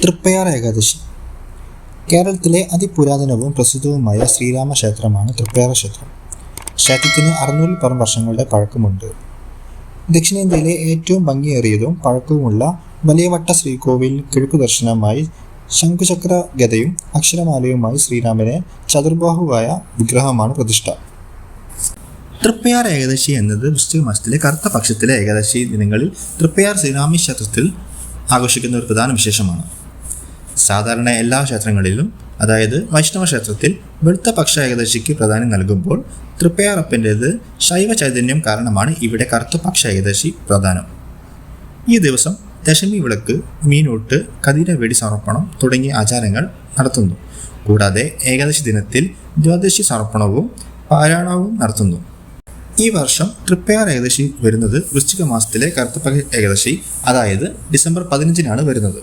തൃപ്പയാർ ഏകാദശി. കേരളത്തിലെ അതിപുരാതനവും പ്രസിദ്ധവുമായ ശ്രീരാമ ക്ഷേത്രമാണ് തൃപ്പയാർ ക്ഷേത്രം. ക്ഷേത്രത്തിന് 600-ൽ പരം വർഷങ്ങളുടെ പഴക്കമുണ്ട്. ദക്ഷിണേന്ത്യയിലെ ഏറ്റവും ഭംഗിയേറിയതും പഴക്കവുമുള്ള വലിയവട്ട ശ്രീകോവിൽ കിഴക്കു ദർശനമായി ശംഖുചക്ര ഗദയും അക്ഷരമാലയുമായി ശ്രീരാമനെ ചതുർബാഹുവായ വിഗ്രഹമാണ് പ്രതിഷ്ഠ. തൃപ്പയാർ ഏകാദശി എന്നത് വൃശ്ചിക മാസത്തിലെ കറുത്ത പക്ഷത്തിലെ ഏകാദശി ദിനങ്ങളിൽ തൃപ്പയാർ ശ്രീരാമ ക്ഷേത്രത്തിൽ ആഘോഷിക്കുന്ന ഒരു പ്രധാന വിശേഷമാണ്. സാധാരണ എല്ലാ ക്ഷേത്രങ്ങളിലും, അതായത് വൈഷ്ണവ ക്ഷേത്രത്തിൽ വെളുത്ത പക്ഷ ഏകാദശിക്ക് പ്രാധാന്യം നൽകുമ്പോൾ തൃപ്പയാറപ്പൻ്റേത് ശൈവ ചൈതന്യം കാരണമാണ് ഇവിടെ കറുത്ത പക്ഷ ഏകാദശി പ്രധാനം. ഈ ദിവസം ദശമി വിളക്ക്, മീനൂട്ട്, കതിരവെടി സമർപ്പണം തുടങ്ങിയ ആചാരങ്ങൾ നടത്തുന്നു. കൂടാതെ ഏകാദശി ദിനത്തിൽ ദ്വാദശി സമർപ്പണവും പാരായണവും നടത്തുന്നു. ഈ വർഷം തൃപ്പയാർ ഏകാദശി വരുന്നത് വൃശ്ചിക മാസത്തിലെ കറുത്ത പക്ഷ ഏകാദശി, അതായത് ഡിസംബർ 15-നാണ് വരുന്നത്.